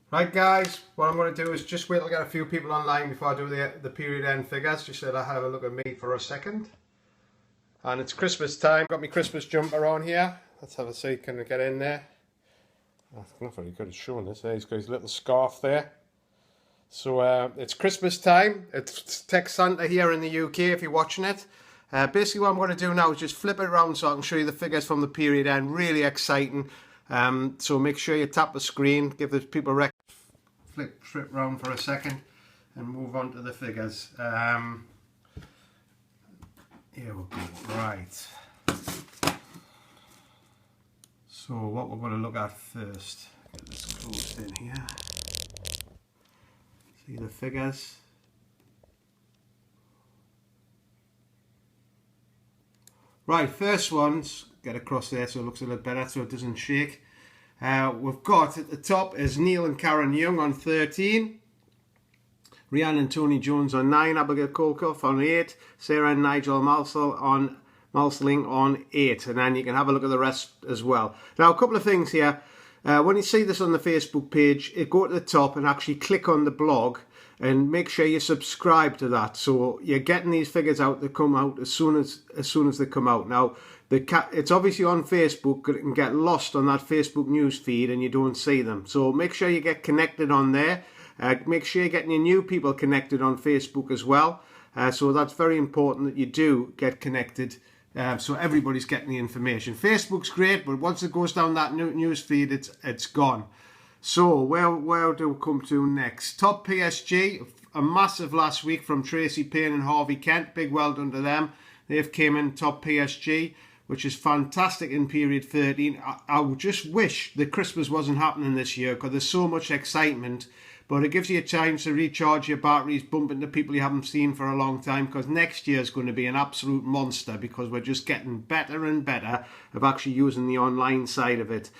Right guys, what I'm going to do is just wait till I get a few people online before I do the period end figures, just so that I have a look at me for a second. And it's Christmas time, got my Christmas jumper on here. Let's have a see, can I get in there? I'm not very good at showing this. He's got his little scarf there. So it's Christmas time, it's Tech Santa here in the UK if you're watching it. Basically what I'm going to do now is just flip it around so I can show you the figures from the period end, really exciting. So make sure you tap the screen, give the people a flip round for a second and move on to the figures. Here we go, right. So what we're going to look at first, get this closed in here. See the figures. Right, first ones, get across there so it looks a little better so it doesn't shake. We've got at the top is Neil and Karen Young on 13, Rhiannon and Tony Jones on 9, Abigail Colcoff on 8, Sarah and Nigel Malsling on 8, and then you can have a look at the rest as well. Now a couple of things here. When you see this on the Facebook page, go to the top and actually click on the blog and make sure you subscribe to that, so you're getting these figures out that come out as soon as they come out. Now it's obviously on Facebook, but it can get lost on that Facebook news feed and you don't see them, so make sure you get connected on there. Make sure you're getting your new people connected on Facebook as well, so that's very important that you do get connected, so everybody's getting the information. Facebook's great, but once it goes down that news feed, it's gone. So where do we come to next? Top PSG, a massive last week from Tracy Payne and Harvey Kent. Big well done to them. They've came in top PSG, which is fantastic in period 13. I would just wish that Christmas wasn't happening this year because there's so much excitement. But it gives you a chance to recharge your batteries, bump into people you haven't seen for a long time, because next year is going to be an absolute monster because we're just getting better and better of actually using the online side of it.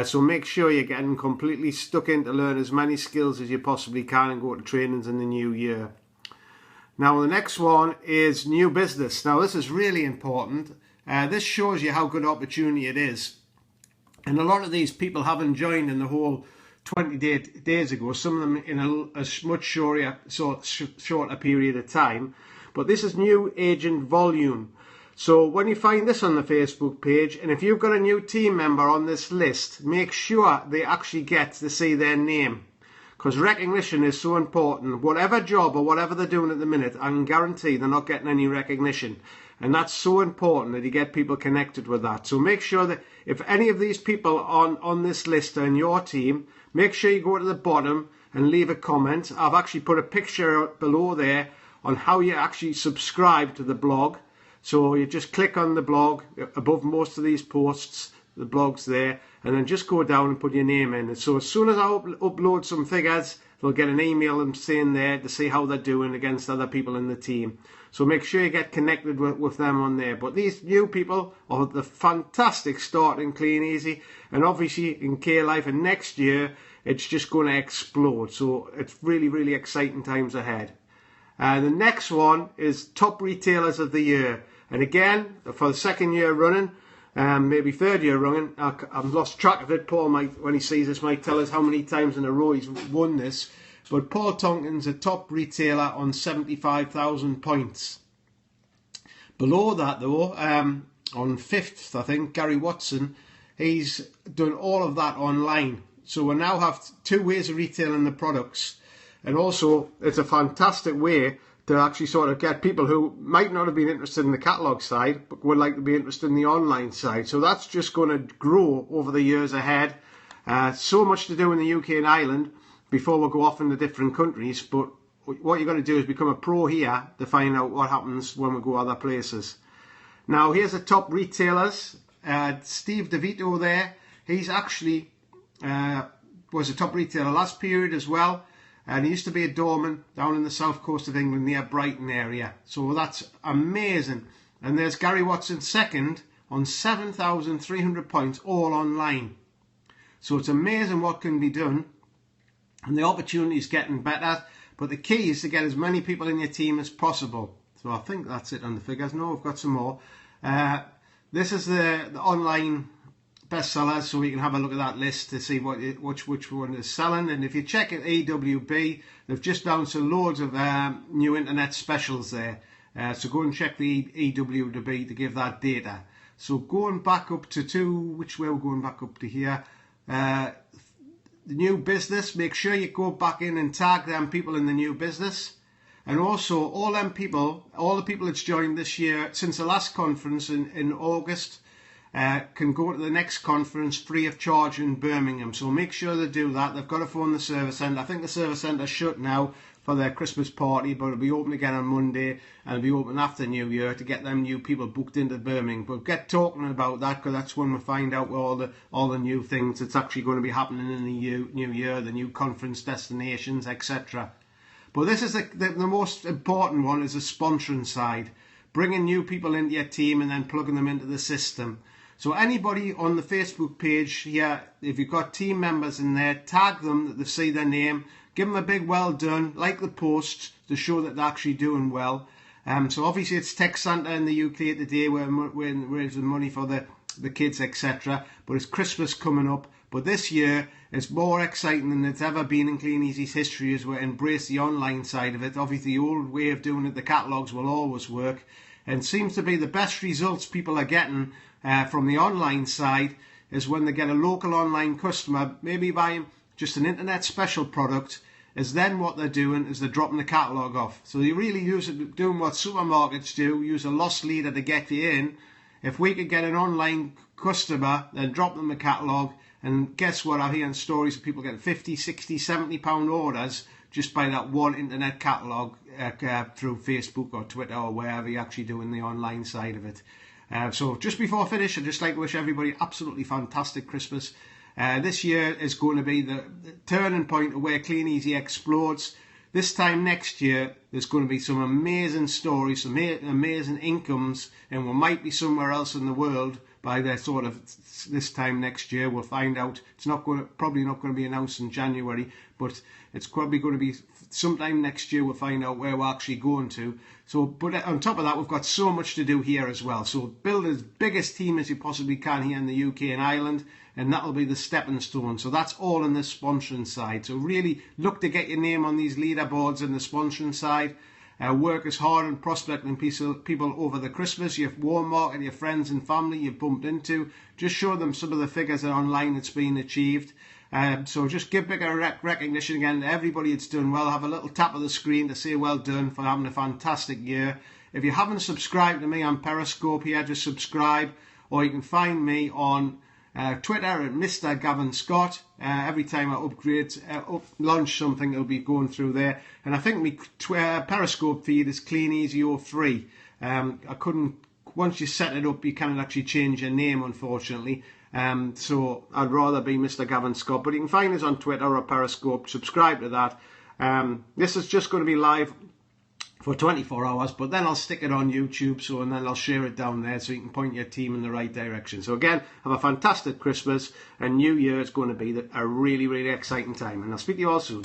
So make sure you're getting completely stuck in to learn as many skills as you possibly can and go to trainings in the new year. Now the next one is new business. Now this is really important. This shows you how good opportunity it is. And a lot of these people haven't joined in the whole 20 days ago, some of them in a much shorter period of time. But this is new agent volume. So when you find this on the Facebook page, and if you've got a new team member on this list, make sure they actually get to see their name, because recognition is so important. Whatever job or whatever they're doing at the minute, I can guarantee they're not getting any recognition. And that's so important that you get people connected with that. So make sure that if any of these people on this list are in your team, make sure you go to the bottom and leave a comment. I've actually put a picture below there on how you actually subscribe to the blog. So you just click on the blog above most of these posts, the blog's there, and then just go down and put your name in. And so as soon as I upload some figures, they'll get an email and saying there to see how they're doing against other people in the team. So make sure you get connected with them on there. But these new people are the fantastic start in Kleeneze, and obviously in K-Life, and next year it's just going to explode. So it's really, really exciting times ahead. The next one is top retailers of the year. And again, for the second year running, maybe third year running, I've lost track of it. Paul might, when he sees this, might tell us how many times in a row he's won this. But Paul Tonkin's a top retailer on 75,000 points. Below that though, on 5th, I think, Gary Watson, he's done all of that online. So we now have 2 ways of retailing the products. And also, it's a fantastic way to actually sort of get people who might not have been interested in the catalogue side, but would like to be interested in the online side. So that's just going to grow over the years ahead. So much to do in the UK and Ireland before we go off in the different countries. But what you're going to do is become a pro here to find out what happens when we go other places. Now, here's the top retailers. Steve DeVito there, he's actually was a top retailer last period as well. And he used to be a doorman down in the south coast of England near Brighton area. So that's amazing. And there's Gary Watson second on 7,300 points all online. So it's amazing what can be done. And the opportunity is getting better. But the key is to get as many people in your team as possible. So I think that's it on the figures. No, we've got some more. This is the online best sellers, so we can have a look at that list to see which one is selling. And if you check at EWB, they've just announced loads of new internet specials there. So go and check the EWB to give that data. So going back up to which way we're going back up to here. The new business, make sure you go back in and tag them people in the new business. And also all the people that's joined this year since the last conference in August, can go to the next conference free of charge in Birmingham. So make sure they do that. They've got to phone the service centre. I think the service centre's shut now for their Christmas party, but it'll be open again on Monday, and it'll be open after New Year to get them new people booked into Birmingham. But get talking about that, because that's when we find out all the new things that's actually going to be happening in the new year, the new conference destinations, etc. But this is the most important one, is the sponsoring side. Bringing new people into your team and then plugging them into the system. So anybody on the Facebook page here, if you've got team members in there, tag them that they see their name, give them a big well done, like the post to show that they're actually doing well. So obviously it's Tech Santa in the UK today, we're raising money for the kids, etc. But it's Christmas coming up. But this year is more exciting than it's ever been in Kleeneze's history, as we embrace the online side of it. Obviously the old way of doing it, the catalogues will always work. And seems to be the best results people are getting from the online side is when they get a local online customer, maybe buying just an internet special product, is then what they're doing is they're dropping the catalogue off. So you really doing what supermarkets do, use a loss leader to get you in. If we could get an online customer, then drop them the catalogue, and guess what, I'm hearing stories of people getting 50, 60, 70 pound orders just by that one internet catalogue through Facebook or Twitter or wherever you're actually doing the online side of it. So just before I finish, I'd just like to wish everybody absolutely fantastic Christmas. This year is going to be the turning point of where Kleeneze explodes. This time next year, there's going to be some amazing stories, some amazing incomes, and we might be somewhere else in the world by the sort of this time next year. We'll find out. It's probably not going to be announced in January, but it's probably going to be sometime next year. We'll find out where we're actually going to. So, but on top of that, we've got so much to do here as well. So build as big a team as you possibly can here in the UK and Ireland, and that'll be the stepping stone. So that's all in the sponsoring side. So really look to get your name on these leaderboards in the sponsoring side. Work as hard and prospecting people over the Christmas. Your warm market, your friends and family you've bumped into. Just show them some of the figures that are online that's been achieved. So just give bigger recognition again to everybody that's done well. Have a little tap of the screen to say well done for having a fantastic year. If you haven't subscribed to me on Periscope here, just subscribe. Or you can find me on Twitter at Mr. Gavin Scott. Every time I launch something, it'll be going through there. And I think my Periscope feed is Kleeneze 03. Once you set it up, you can't actually change your name, unfortunately. So I'd rather be Mr. Gavin Scott. But you can find us on Twitter or Periscope. Subscribe to that. This is just going to be live for 24 hours, but then I'll stick it on YouTube, and then I'll share it down there so you can point your team in the right direction. So again, have a fantastic Christmas, and New Year is going to be a really, really exciting time, and I'll speak to you all soon.